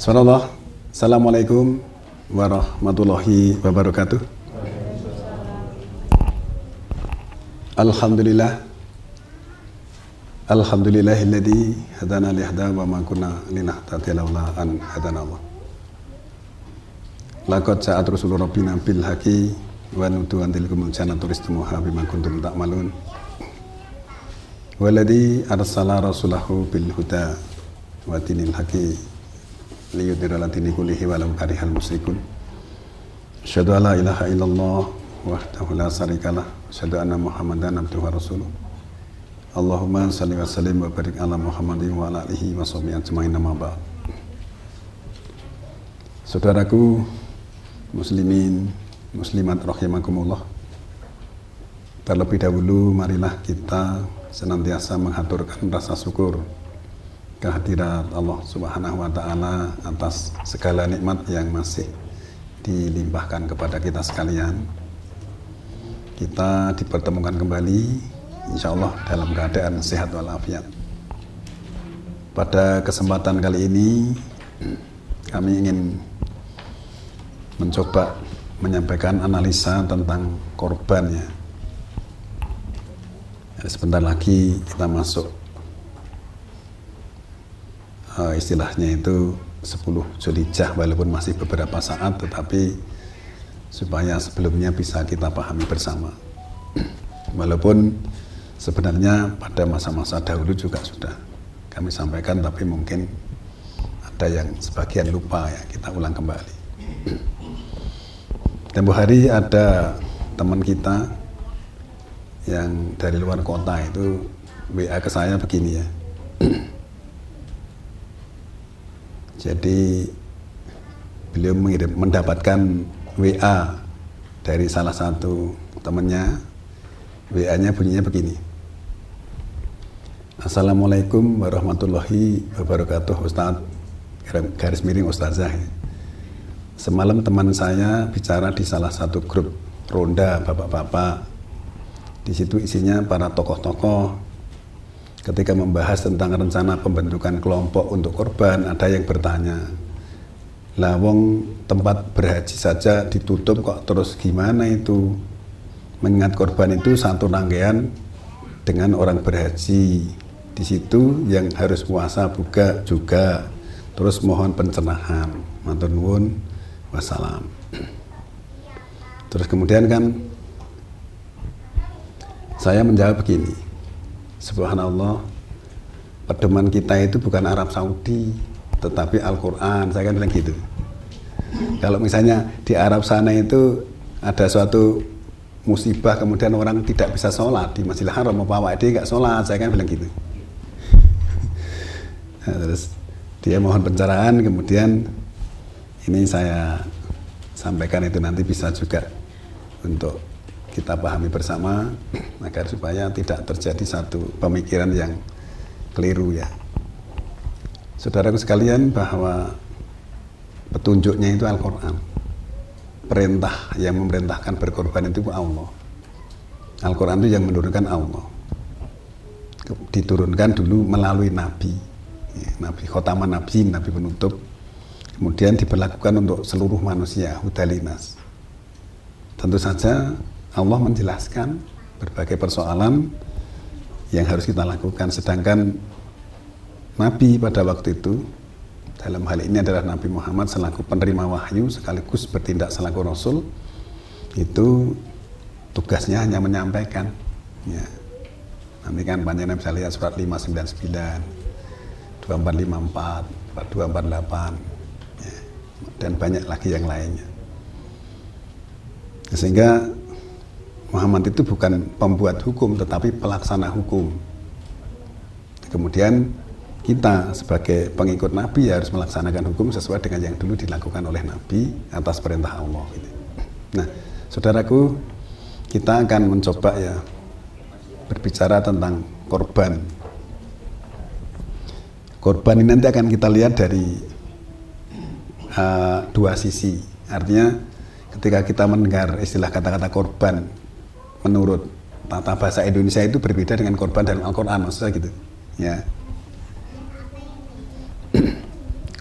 Subhanallah. Assalamualaikum warahmatullahi wabarakatuh. Alhamdulillah. Alhamdulillahilladzi hadana li hadza wa ma kunna linahtadiya laula an hadana Allah. Laqad ja'at rusulur rabbina bil haqqi wa nutu an tilkum jannatu ristumuha bima kuntum ta'malun. Walladzi arsala rasulahu bil huda wa dinil haqqi liyudhhira ala dini kullihi walau karihal musyrikun. Asyhadu an la ilaha illallah wahdahu la syarikalah, asyhadu anna Muhammadan abduhu wa rasuluh. Allahumma shalli wa sallim wa barik ala Muhammadin wa ala alihi wa sahbihi ajmain, amma ba'd. Saudaraku muslimin muslimat rahimakumullah, terlebih dahulu marilah kita senantiasa mengaturkan rasa syukur kehadirat Allah Subhanahu wa Ta'ala atas segala nikmat yang masih dilimpahkan kepada kita sekalian. Kita dipertemukan kembali insya Allah dalam keadaan sehat walafiat. Pada kesempatan kali ini kami ingin mencoba menyampaikan analisa tentang korban ya. Sebentar lagi kita masuk istilahnya itu 10 Zulhijjah, walaupun masih beberapa saat, tetapi supaya sebelumnya bisa kita pahami bersama. Walaupun sebenarnya pada masa-masa dahulu juga sudah kami sampaikan, tapi mungkin ada yang sebagian lupa ya, kita ulang kembali. Tempo hari ada teman kita yang dari luar kota itu WA ke saya begini ya. Jadi beliau mendapatkan WA dari salah satu temannya. WA-nya bunyinya begini. Assalamualaikum warahmatullahi wabarakatuh Ustadz, garis miring Ustazah. Semalam teman saya bicara di salah satu grup ronda bapak-bapak. Di situ isinya para tokoh-tokoh. Ketika membahas tentang rencana pembentukan kelompok untuk korban, ada yang bertanya, lah wong tempat berhaji saja ditutup kok terus gimana itu? Mengingat korban itu satu rangkaian dengan orang berhaji. Di situ yang harus puasa buka juga. Terus mohon pencerahan. Matur nuwun, wassalam. Terus kemudian kan saya menjawab begini. Subhanallah, pedoman kita itu bukan Arab Saudi, tetapi Al-Quran. Saya kan bilang gitu. Kalau misalnya di Arab sana itu ada suatu musibah, kemudian orang tidak bisa sholat di Masjidil Haram, mau bawa dia nggak sholat, saya kan bilang gitu. Nah, terus dia mohon pencerahan, kemudian ini saya sampaikan itu nanti bisa juga untuk kita pahami bersama agar supaya tidak terjadi satu pemikiran yang keliru ya. Saudaraku sekalian, bahwa petunjuknya itu Al-Quran. Perintah yang memerintahkan berkorban itu Allah. Al-Quran itu yang menurunkan Allah. Diturunkan dulu melalui Nabi ya, Nabi khotaman Nabi, Nabi penutup. Kemudian diberlakukan untuk seluruh manusia, hudalinas. Tentu saja Allah menjelaskan berbagai persoalan yang harus kita lakukan. Sedangkan Nabi pada waktu itu, dalam hal ini adalah Nabi Muhammad selaku penerima wahyu sekaligus bertindak selaku Rasul, itu tugasnya hanya menyampaikan ya. Nanti kan panjenengan bisa lihat surat 599, 2454, 4248 ya, dan banyak lagi yang lainnya. Sehingga Muhammad itu bukan pembuat hukum, tetapi pelaksana hukum. Kemudian kita sebagai pengikut Nabi harus melaksanakan hukum sesuai dengan yang dulu dilakukan oleh Nabi atas perintah Allah. Nah, saudaraku, kita akan mencoba ya berbicara tentang korban. Korban ini nanti akan kita lihat dari dua sisi. Artinya ketika kita mendengar istilah kata-kata korban, menurut tata bahasa Indonesia itu berbeda dengan korban dalam Al-Quran, maksudnya gitu ya.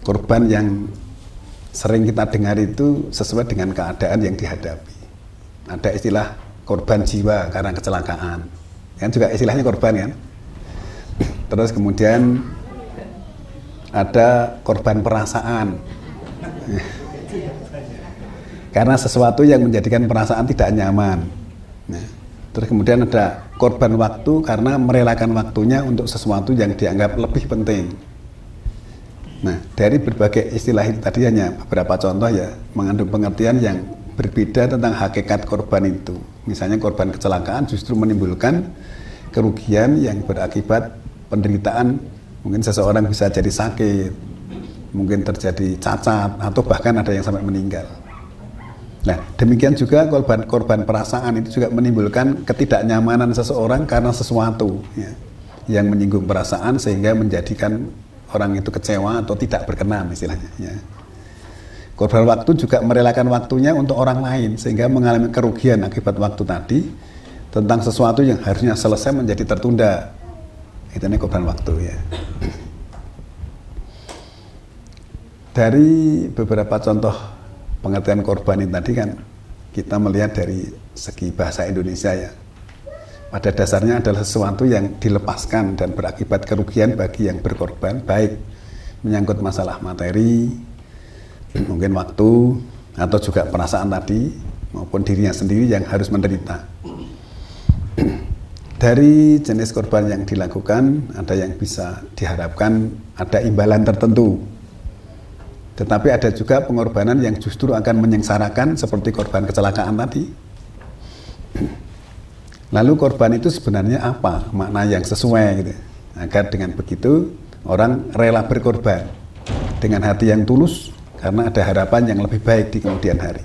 korban yang sering kita dengar itu sesuai dengan keadaan yang dihadapi. Ada istilah korban jiwa karena kecelakaan, kan juga istilahnya korban kan. Terus kemudian ada korban perasaan, karena sesuatu yang menjadikan perasaan tidak nyaman. Nah, terus kemudian ada korban waktu karena merelakan waktunya untuk sesuatu yang dianggap lebih penting. Nah, dari berbagai istilah itu tadi hanya beberapa contoh ya, mengandung pengertian yang berbeda tentang hakikat korban itu. Misalnya korban kecelakaan justru menimbulkan kerugian yang berakibat penderitaan. Mungkin seseorang bisa jadi sakit, mungkin terjadi cacat, atau bahkan ada yang sampai meninggal. Nah, demikian juga korban perasaan itu juga menimbulkan ketidaknyamanan seseorang karena sesuatu ya, yang menyinggung perasaan sehingga menjadikan orang itu kecewa atau tidak berkenan istilahnya ya. Korban waktu juga merelakan waktunya untuk orang lain sehingga mengalami kerugian akibat waktu tadi tentang sesuatu yang harusnya selesai menjadi tertunda. Itu ini korban waktu ya. Dari beberapa contoh pengertian korban ini tadi kan kita melihat dari segi bahasa Indonesia ya. Pada dasarnya adalah sesuatu yang dilepaskan dan berakibat kerugian bagi yang berkorban, baik menyangkut masalah materi, mungkin waktu, atau juga perasaan tadi, maupun dirinya sendiri yang harus menderita. Dari jenis korban yang dilakukan, ada yang bisa diharapkan ada imbalan tertentu. Tetapi ada juga pengorbanan yang justru akan menyengsarakan seperti korban kecelakaan tadi. Lalu korban itu sebenarnya apa? Makna yang sesuai gitu. Agar dengan begitu orang rela berkorban dengan hati yang tulus karena ada harapan yang lebih baik di kemudian hari.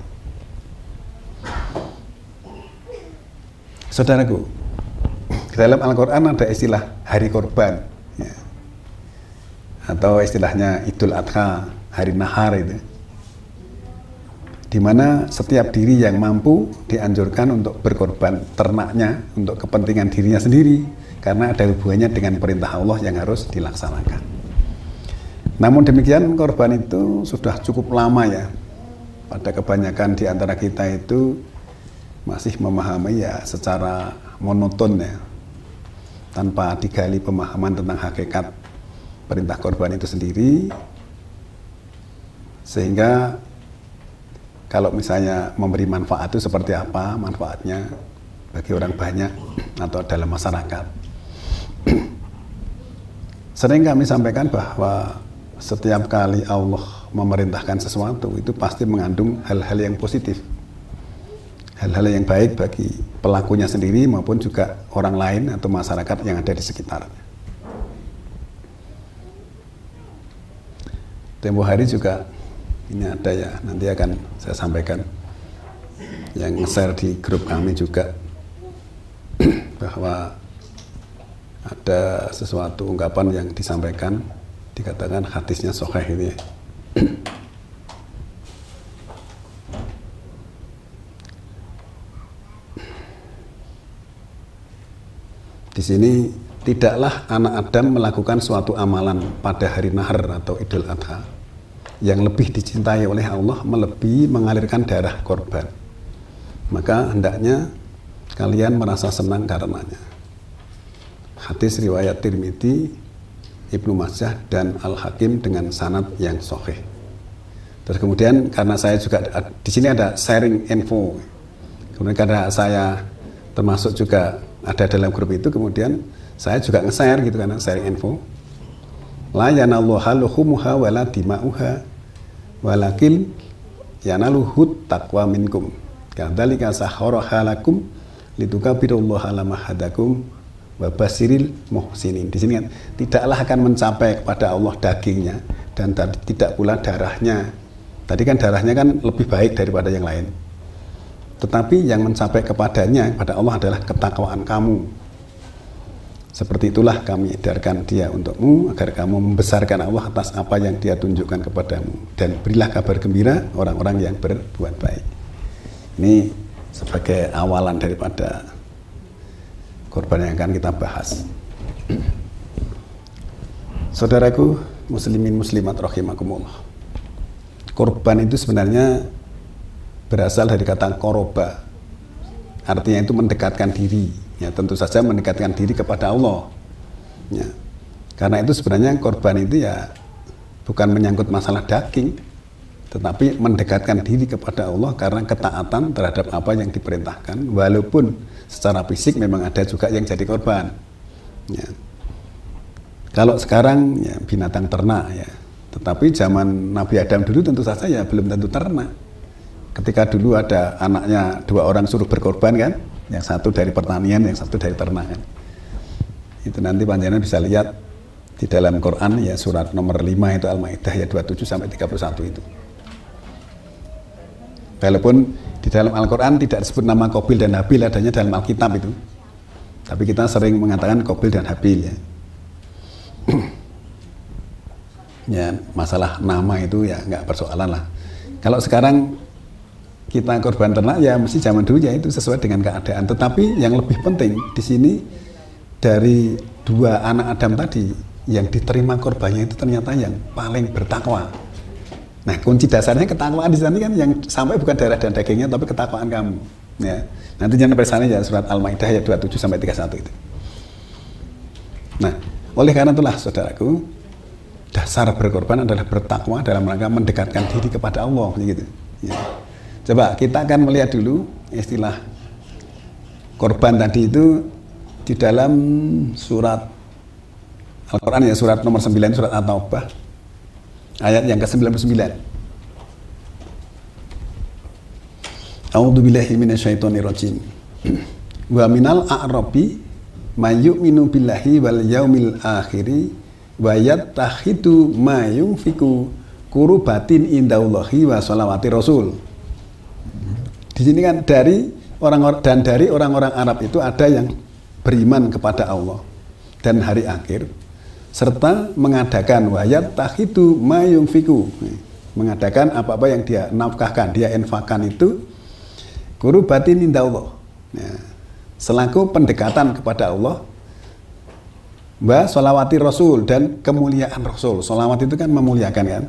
Saudaraku, dalam Al-Quran ada istilah hari korban ya. Atau istilahnya Idul Adha, hari nahar itu, di mana setiap diri yang mampu dianjurkan untuk berkorban ternaknya untuk kepentingan dirinya sendiri karena ada hubungannya dengan perintah Allah yang harus dilaksanakan. Namun demikian korban itu sudah cukup lama ya. Pada kebanyakan di antara kita itu masih memahami ya secara monoton ya, tanpa digali pemahaman tentang hakikat perintah korban itu sendiri, sehingga kalau misalnya memberi manfaat itu seperti apa manfaatnya bagi orang banyak atau dalam masyarakat. Sering kami sampaikan bahwa setiap kali Allah memerintahkan sesuatu itu pasti mengandung hal-hal yang positif, hal-hal yang baik bagi pelakunya sendiri maupun juga orang lain atau masyarakat yang ada di sekitarnya. Tempo hari juga ini ada ya, nanti akan saya sampaikan yang nge-share di grup kami juga bahwa ada sesuatu ungkapan yang disampaikan, dikatakan hadisnya sahih ini. Di sini, tidaklah anak Adam melakukan suatu amalan pada hari nahar atau Idul Adha yang lebih dicintai oleh Allah melebihi mengalirkan darah korban, maka hendaknya kalian merasa senang karenanya. Hadis riwayat Tirmidzi, Ibnu Majah dan Al-Hakim dengan sanad yang sahih. Terus kemudian karena saya juga di sini ada sharing info, kemudian karena saya termasuk juga ada dalam grup itu, kemudian saya juga nge-share gitu kan, sharing info. La yanalluha luhumuha wala dima'uha walakin yanaluhut taqwa minkum kadzalika sahharaha lakum litukabirullaha ala ma hadakum wa basiril muhsinin. Di sini kan tidaklah akan mencapai kepada Allah dagingnya dan tidak pula darahnya. Tadi kan darahnya kan lebih baik daripada yang lain, tetapi yang mencapai kepadanya kepada Allah adalah ketakwaan kamu. Seperti itulah kami edarkan dia untukmu agar kamu membesarkan Allah atas apa yang dia tunjukkan kepadamu, dan berilah kabar gembira orang-orang yang berbuat baik. Ini sebagai awalan daripada korban yang akan kita bahas. Saudaraku, muslimin muslimat rahimakumullah. Korban itu sebenarnya berasal dari kata koroba. Artinya itu mendekatkan diri. Ya, tentu saja mendekatkan diri kepada Allah. Ya. Karena itu sebenarnya korban itu ya bukan menyangkut masalah daging, tetapi mendekatkan diri kepada Allah karena ketaatan terhadap apa yang diperintahkan, walaupun secara fisik memang ada juga yang jadi korban. Ya. Kalau sekarang ya binatang ternak ya, tetapi zaman Nabi Adam dulu tentu saja ya belum tentu ternak. Ketika dulu ada anaknya 2 orang suruh berkorban kan, yang satu dari pertanian, yang satu dari ternakan. Itu nanti panjenengan bisa lihat di dalam Quran ya, surat nomor 5 itu Al-Maidah ya 27 sampai 31 itu. Walaupun di dalam Al-Quran tidak disebut nama Qabil dan Habil, adanya dalam Alkitab itu. Tapi kita sering mengatakan Qabil dan Habil ya. Ya masalah nama itu ya nggak persoalan lah. Kalau sekarang kita korban ternak ya mesti zaman dulu ya itu sesuai dengan keadaan. Tetapi yang lebih penting di sini dari 2 anak Adam tadi yang diterima korbannya itu ternyata yang paling bertakwa. Nah kunci dasarnya ketakwaan di sini kan, yang sampai bukan darah dan dagingnya tapi ketakwaan kamu. Ya nanti jangan bersana ya surat Al-Maidah ayat 27 sampai 31 itu. Nah oleh karena itulah saudaraku, dasar berkorban adalah bertakwa dalam rangka mendekatkan diri kepada Allah begitu. Ya. Coba kita akan melihat dulu istilah korban tadi itu di dalam surat Al-Quran ya, surat nomor 9 surat At-Taubah ayat yang ke-99. A'udzubillahi minasyaitonirrajim. Wa minal a'rabi may yu'minu billahi wal yaumil akhiri wa yattakhidu ma yunfiqu qurbatin indallahi wa sholawati rasul. Di sini kan dari orang-orang Arab itu ada yang beriman kepada Allah dan hari akhir, serta mengadakan wayat tahidu mayumfiku, mengadakan apa-apa yang dia nafkahkan, dia infakkan itu qurbatin indallah, ya, selaku pendekatan kepada Allah, wa sholawati rasul, dan kemuliaan rasul. Sholawat itu kan memuliakan kan,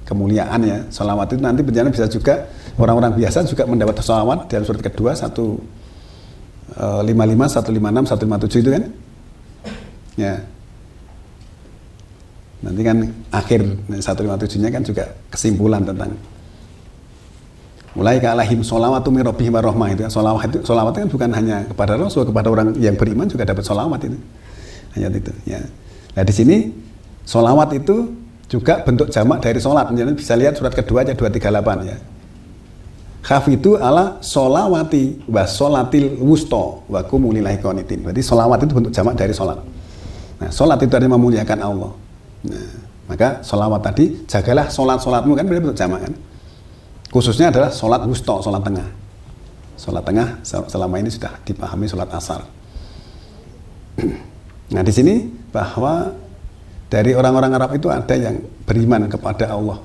kemuliaan ya. Sholawat itu nanti bencana bisa juga orang-orang biasa juga mendapat sholawat dalam surat kedua 155, 156, 157 itu kan ya. Nanti kan akhir 157-nya kan juga kesimpulan tentang mulai ke alaihim sholawatu min rabbihim warahmah itu. Sholawat kan bukan hanya kepada Rasul, kepada orang yang beriman juga dapat sholawat itu. Ayat itu ya. Nah di sini sholawat itu juga bentuk jamak dari sholat. Jadi bisa lihat surat kedua aja 238 ya. Khafidu ala sholawati wa sholatil wusto wa kumulillahi qanitin. Berarti sholawat itu bentuk jamak dari sholat. Nah sholat itu artinya memuliakan Allah. Nah, maka sholawat tadi, jagalah sholatmu kan berarti bentuk jamak kan. Khususnya adalah sholat wusto, sholat tengah. Sholat tengah selama ini sudah dipahami sholat asar. Nah di sini bahwa dari orang-orang Arab itu ada yang beriman kepada Allah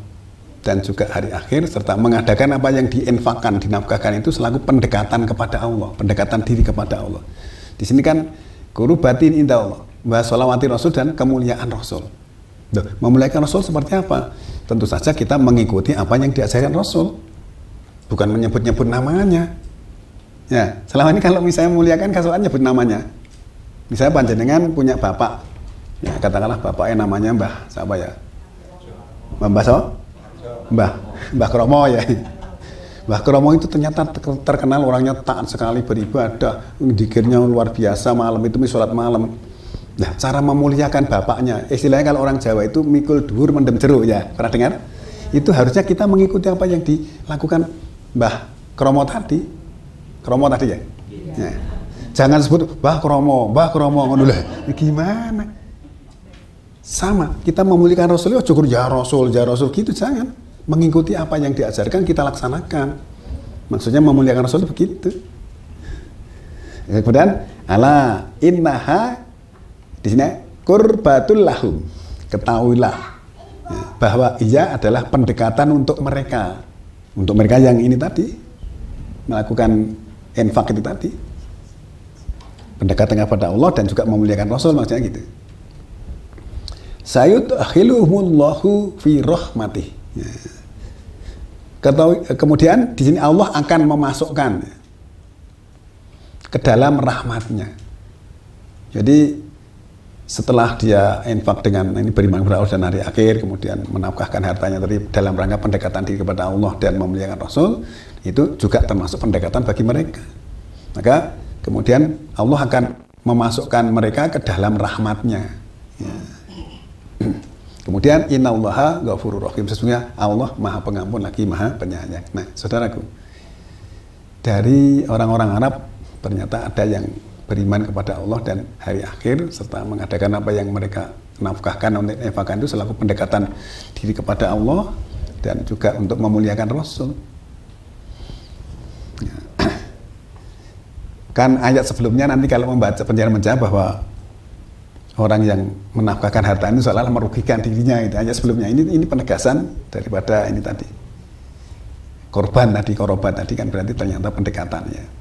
dan juga hari akhir, serta mengadakan apa yang diinfakkan, dinafkahkan itu selaku pendekatan kepada Allah, pendekatan diri kepada Allah. Di sini kan qurbatin inda Allah, wa sholawati rasul, dan kemuliaan Rasul. Memuliakan Rasul seperti apa? Tentu saja kita mengikuti apa yang diajarkan Rasul, bukan menyebut-nyebut namanya. Ya, selama ini kalau misalnya memuliakan kasuan nyebut namanya. Misalnya panjenengan punya bapak, ya katakanlah bapaknya namanya Mbah siapa ya? Mbah so? Mbah Kromo ya. Mbah Kromo itu ternyata terkenal orangnya taat sekali, beribadah, zikirnya luar biasa, malam itu sholat malam. Nah, cara memuliakan bapaknya, istilahnya kalau orang Jawa itu mikul dhuwur mendem jeruk ya, pernah dengar? Itu harusnya kita mengikuti apa yang dilakukan Mbah Kromo tadi. Kromo tadi ya? Ya. Jangan sebut Mbah Kromo, ngono lah. Gimana? Sama, kita memuliakan Rasul, cukur ya Rasul gitu, jangan. Mengikuti apa yang diajarkan kita laksanakan. Maksudnya memuliakan Rasul begitu. Kemudian ala innaha di sini qurbatul lahum. Ketahuilah ya, bahwa ia adalah pendekatan untuk mereka. Untuk mereka yang ini tadi melakukan infak itu tadi. Pendekatan kepada Allah dan juga memuliakan Rasul, maksudnya gitu. sayudkhiluhumullahu fi rahmatih. Ya. Kemudian di sini Allah akan memasukkan ke dalam rahmatnya. Jadi setelah dia infak dengan ini beriman kepada Allah dan hari akhir, kemudian menafkahkan hartanya dari dalam rangka pendekatan diri kepada Allah dan memuliakan Rasul, itu juga termasuk pendekatan bagi mereka. Maka kemudian Allah akan memasukkan mereka ke dalam rahmatnya. Ya. Kemudian innallaha ghafurur rahim, sesungguhnya Allah Maha Pengampun lagi Maha Penyayang. Nah, saudaraku, dari orang-orang Arab ternyata ada yang beriman kepada Allah dan hari akhir serta mengadakan apa yang mereka nafkahkan untuk infakkan itu selaku pendekatan diri kepada Allah dan juga untuk memuliakan Rasul. Ya. Kan ayat sebelumnya nanti kalau membaca penjara bahwa orang yang menafkahkan harta ini seolah-olah merugikan dirinya, itu ayat sebelumnya. Ini penegasan daripada ini tadi. Korban tadi kan berarti ternyata pendekatannya.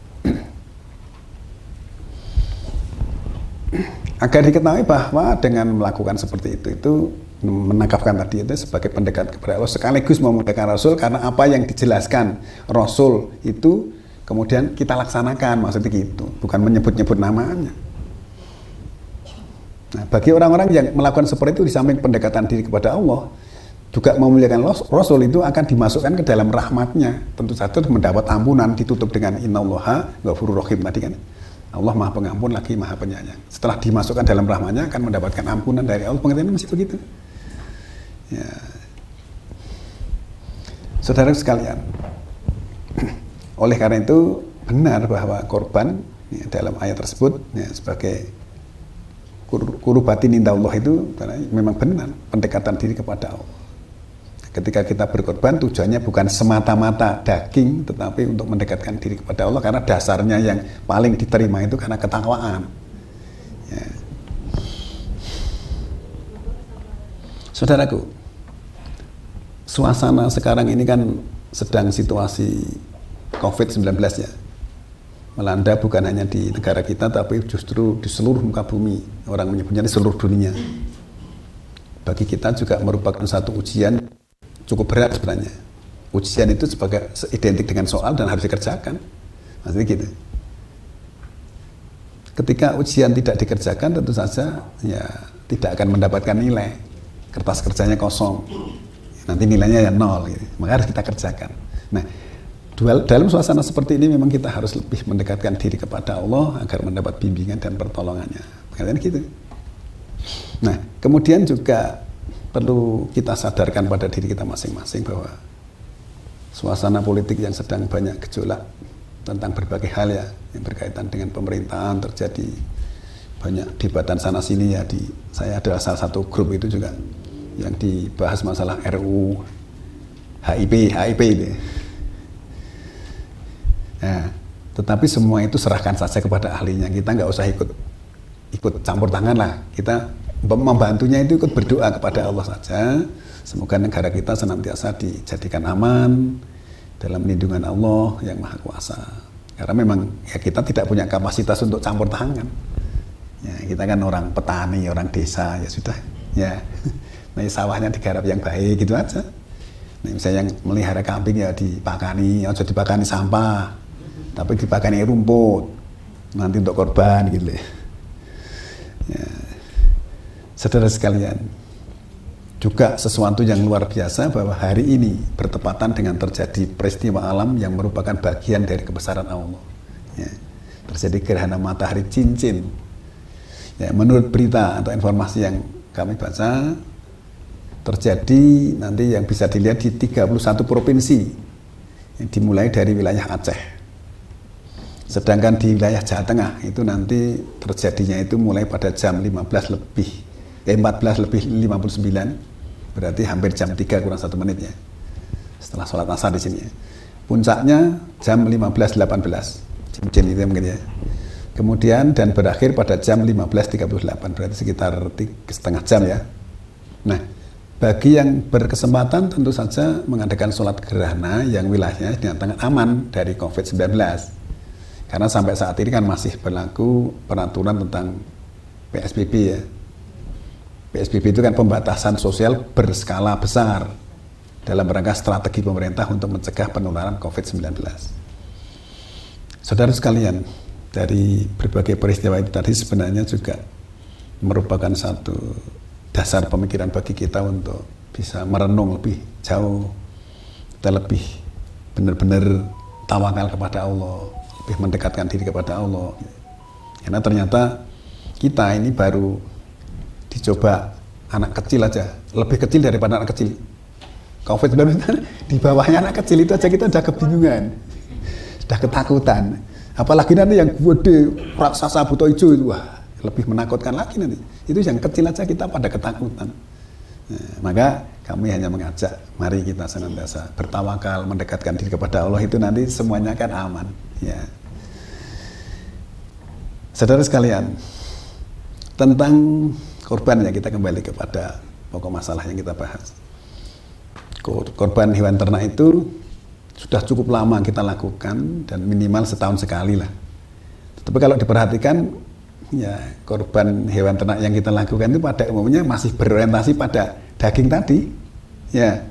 Agar diketahui bahwa dengan melakukan seperti itu menangkapkan tadi itu sebagai pendekatan kepada Allah sekaligus memuliakan Rasul, karena apa yang dijelaskan Rasul itu kemudian kita laksanakan, maksudnya gitu, bukan menyebut-nyebut namanya. Nah, bagi orang-orang yang melakukan seperti itu di samping pendekatan diri kepada Allah juga memuliakan Rasul, itu akan dimasukkan ke dalam rahmatnya, tentu saja mendapat ampunan, ditutup dengan innallaha ghafurur rahim tadi kan. Allah Maha Pengampun lagi Maha Penyayang. Setelah dimasukkan dalam rahmatnya akan mendapatkan ampunan dari Allah. Pengertiannya masih begitu. Ya. Saudara sekalian, oleh karena itu benar bahwa korban ya, dalam ayat tersebut ya, sebagai kurbatin inda Allah itu memang benar pendekatan diri kepada Allah. Ketika kita berkorban tujuannya bukan semata-mata daging, tetapi untuk mendekatkan diri kepada Allah, karena dasarnya yang paling diterima itu karena ketakwaan. Ya. Saudaraku, suasana sekarang ini kan sedang situasi COVID-19 ya. Melanda bukan hanya di negara kita, tapi justru di seluruh muka bumi. Orang menyebutnya di seluruh dunia. Bagi kita juga merupakan satu ujian cukup berat sebenarnya. Ujian itu sebagai identik dengan soal dan harus dikerjakan. Maksudnya gitu. Ketika ujian tidak dikerjakan, tentu saja ya tidak akan mendapatkan nilai. Kertas kerjanya kosong. Nanti nilainya ya 0 gitu. Maka harus kita kerjakan. Nah, dalam suasana seperti ini memang kita harus lebih mendekatkan diri kepada Allah agar mendapat bimbingan dan pertolongannya. Makanya gitu. Nah, kemudian juga perlu kita sadarkan pada diri kita masing-masing bahwa suasana politik yang sedang banyak gejolak tentang berbagai hal ya yang berkaitan dengan pemerintahan, terjadi banyak debatan sana sini ya. Saya adalah salah satu grup itu juga yang dibahas masalah RUU HIP itu. Nah, tetapi semua itu serahkan saja kepada ahlinya. Kita nggak usah ikut campur tangan lah. Kita membantunya itu ikut berdoa kepada Allah saja. Semoga negara kita senantiasa dijadikan aman dalam lindungan Allah yang Maha Kuasa. Karena memang ya kita tidak punya kapasitas untuk campur tangan. Ya, kita kan orang petani, orang desa, ya sudah. Ya, nah, sawahnya digarap yang baik gitu aja. Nah, misalnya yang melihara kambing ya dipakani, ya jadi dipakani sampah, tapi dipakani rumput nanti untuk korban gitu. Ya. Saudara sekalian, juga sesuatu yang luar biasa bahwa hari ini bertepatan dengan terjadi peristiwa alam yang merupakan bagian dari kebesaran Allah. Ya, terjadi gerhana matahari cincin. Ya, menurut berita atau informasi yang kami baca, terjadi nanti yang bisa dilihat di 31 provinsi, yang dimulai dari wilayah Aceh. Sedangkan di wilayah Jawa Tengah itu nanti terjadinya itu mulai pada jam 14:59, berarti hampir jam 3 kurang 1 menit ya, setelah sholat asar di sini ya. Puncaknya jam 15:18, cincin itu mungkin ya. Kemudian dan berakhir pada jam 15:38, berarti sekitar 3,5 jam ya. Nah, bagi yang berkesempatan tentu saja mengadakan sholat gerhana yang wilayahnya dinyatakan aman dari COVID-19. Karena sampai saat ini kan masih berlaku peraturan tentang PSBB ya. PSBB itu kan pembatasan sosial berskala besar dalam rangka strategi pemerintah untuk mencegah penularan COVID-19. Saudara sekalian, dari berbagai peristiwa itu tadi sebenarnya juga merupakan satu dasar pemikiran bagi kita untuk bisa merenung lebih jauh, kita lebih benar-benar tawakal kepada Allah, lebih mendekatkan diri kepada Allah. Karena ternyata kita ini baru dicoba anak kecil aja, lebih kecil daripada anak kecil. COVID-19 di bawahnya anak kecil itu aja kita udah kebingungan, sudah ketakutan. Apalagi nanti yang gede, raksasa buto hijau itu, wah, lebih menakutkan lagi nanti. Itu yang kecil aja kita pada ketakutan. Nah, maka kami hanya mengajak, mari kita senantiasa bertawakal, mendekatkan diri kepada Allah, itu nanti semuanya akan aman. Ya. Saudara sekalian, tentang korban ya, kita kembali kepada pokok masalah yang kita bahas. Korban hewan ternak itu sudah cukup lama kita lakukan dan minimal setahun sekali lah. Tapi kalau diperhatikan, ya korban hewan ternak yang kita lakukan itu pada umumnya masih berorientasi pada daging tadi, ya.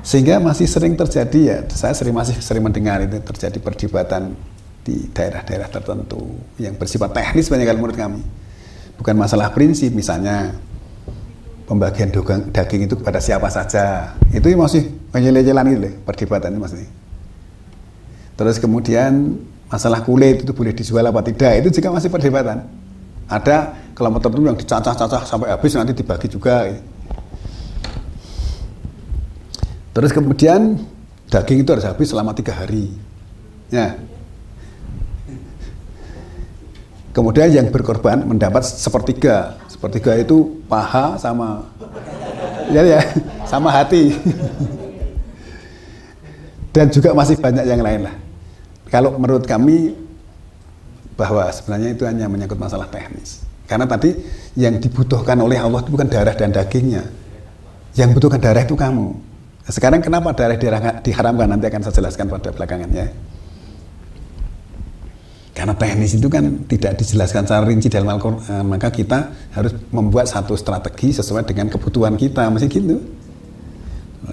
Sehingga masih sering terjadi, ya saya masih sering mendengar itu terjadi perdebatan di daerah-daerah tertentu yang bersifat teknis banyak kali menurut kami. Bukan masalah prinsip, misalnya pembagian daging itu kepada siapa saja, itu masih menyele-nyelan gitu loh, perdebatannya masih. Terus kemudian masalah kulit itu boleh dijual apa tidak, itu juga masih perdebatan. Ada kelompok tertentu yang dicacah-cacah sampai habis, nanti dibagi juga. Terus kemudian daging itu harus habis selama 3 hari. Ya. Kemudian yang berkorban mendapat sepertiga. Sepertiga itu paha sama sama hati. Dan juga masih banyak yang lain lah. Kalau menurut kami bahwa sebenarnya itu hanya menyangkut masalah teknis. Karena tadi yang dibutuhkan oleh Allah itu bukan darah dan dagingnya. Yang butuhkan darah itu kamu. Sekarang kenapa darah diharamkan, nanti akan saya jelaskan pada belakangannya. Karena teknis itu kan tidak dijelaskan secara rinci dalam Al-Quran, maka kita harus membuat satu strategi sesuai dengan kebutuhan kita, masih gitu.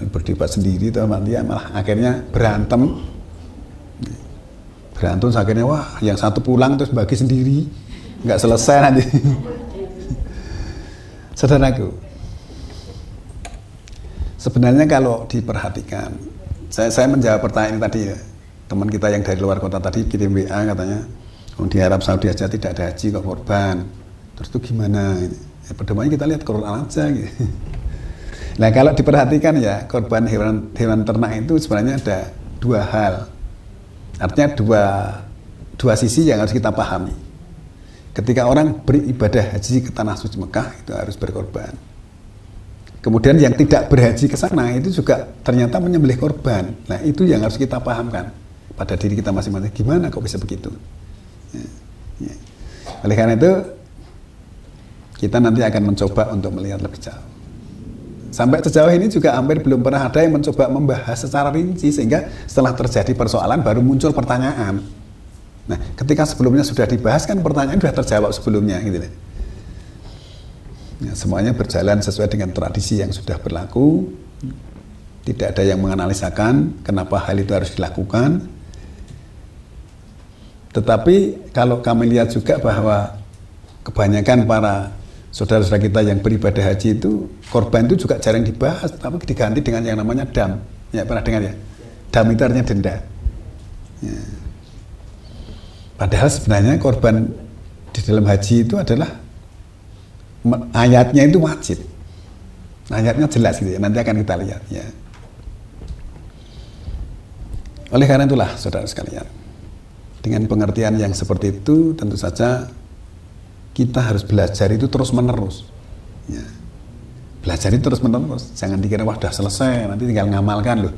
Berdebat sendiri, nanti malah akhirnya berantem, akhirnya wah yang satu pulang terus bagi sendiri, nggak selesai nanti. Saudaraku, sebenarnya kalau diperhatikan, saya menjawab pertanyaan ini tadi ya. Teman kita yang dari luar kota tadi kirim WA katanya, di Arab Saudi aja tidak ada haji kok korban. Terus itu gimana? Ya, perdebatannya kita lihat Quran aja gitu. Nah kalau diperhatikan ya, korban hewan ternak itu sebenarnya ada 2 hal. Artinya dua sisi yang harus kita pahami. Ketika orang beribadah haji ke tanah suci Mekah itu harus berkorban. Kemudian yang tidak berhaji ke sana itu juga ternyata menyembelih korban. Nah itu yang harus kita pahamkan pada diri kita masing-masing. Gimana kok bisa begitu? Ya, ya. Oleh karena itu kita nanti akan mencoba untuk melihat lebih jauh. Sampai sejauh ini juga hampir belum pernah ada yang mencoba membahas secara rinci, sehingga setelah terjadi persoalan baru muncul pertanyaan. Nah ketika sebelumnya sudah dibahas kan pertanyaan sudah terjawab sebelumnya gitu. Ya, semuanya berjalan sesuai dengan tradisi yang sudah berlaku. Tidak ada yang menganalisakan kenapa hal itu harus dilakukan. Tetapi kalau kami lihat juga bahwa kebanyakan para saudara-saudara kita yang beribadah haji itu, korban itu juga jarang dibahas, tapi diganti dengan yang namanya dam. Ya pernah dengar ya? Dam itu artinya denda. Ya. Padahal sebenarnya korban di dalam haji itu adalah ayatnya itu wajib. Ayatnya jelas gitu ya, nanti akan kita lihat ya. Oleh karena itulah saudara sekalian, dengan pengertian yang seperti itu tentu saja kita harus belajar itu terus menerus ya. Belajar itu terus menerus, jangan dikira wah sudah selesai nanti tinggal ngamalkan loh.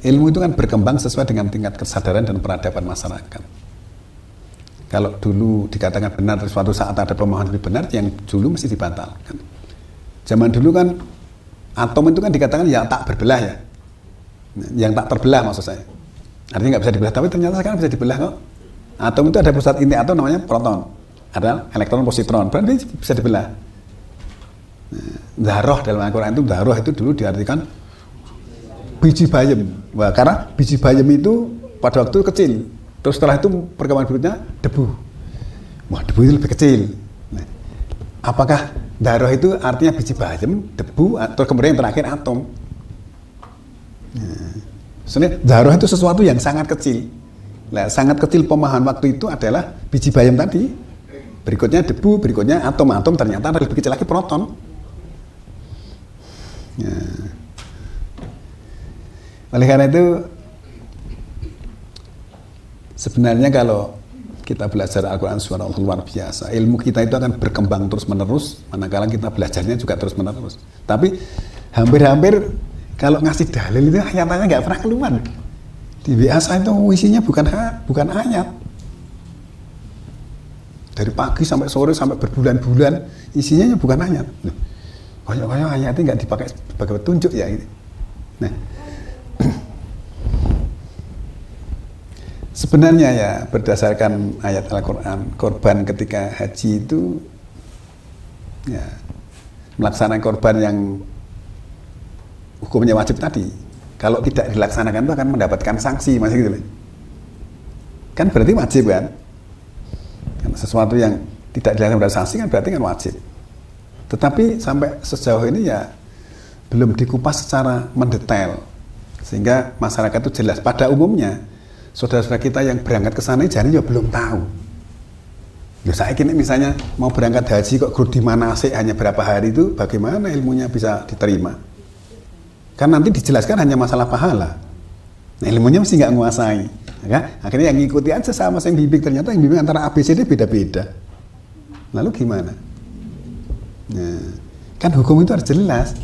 Ilmu itu kan berkembang sesuai dengan tingkat kesadaran dan peradaban masyarakat. Kalau dulu dikatakan benar, suatu saat ada pemahaman lebih benar, yang dulu mesti dibatalkan. Zaman dulu kan atom itu kan dikatakan yang tak berbelah ya, yang tak terbelah maksud saya. Artinya nggak bisa dibelah, tapi ternyata sekarang bisa dibelah kok. Atom itu ada pusat inti atom namanya proton, ada elektron, positron, berarti bisa dibelah. Dharoh dalam Al-Quran itu, dharoh itu dulu diartikan biji bayam. Wah, karena biji bayam itu pada waktu kecil, terus setelah itu perkembangan berikutnya debu. Wah, debu itu lebih kecil. Nah, apakah dharoh itu artinya biji bayam, debu, atau kemudian yang terakhir atom? Nah, sebenarnya dharoh itu sesuatu yang sangat kecil. Nah, sangat kecil pemahaman waktu itu adalah biji bayam tadi, berikutnya debu, berikutnya atom. Atom ternyata lebih kecil lagi proton. Ya. Oleh karena itu sebenarnya kalau kita belajar Al-Quran secara luar biasa, ilmu kita itu akan berkembang terus menerus, manakala kita belajarnya juga terus menerus. Tapi hampir-hampir kalau ngasih dalil itu ayat-ayatnya nggak pernah keluar. Di biasa itu isinya bukan ayat. Dari pagi sampai sore sampai berbulan-bulan isinya bukan ayat. Kayak ayatnya nggak dipakai sebagai petunjuk ya. Nah, sebenarnya ya berdasarkan ayat Al-Quran, korban ketika haji itu ya melaksanakan korban yang hukumnya wajib tadi. Kalau tidak dilaksanakan itu akan mendapatkan sanksi, masih gitu. Kan berarti wajib kan? Karena sesuatu yang tidak dilaksanakan sanksi kan berarti kan wajib. Tetapi sampai sejauh ini ya belum dikupas secara mendetail sehingga masyarakat itu jelas. Pada umumnya saudara-saudara kita yang berangkat ke sana jadi juga belum tahu. Ya saya kira misalnya mau berangkat haji kok guru di manasik hanya berapa hari itu, bagaimana ilmunya bisa diterima? Kan nanti dijelaskan hanya masalah pahala. Nah, ilmunya mesti nggak menguasai. Ya, akhirnya yang ngikuti aja sama yang bimbing, ternyata yang bimbing antara ABCD beda-beda. Lalu gimana? Nah, kan hukum itu harus jelas.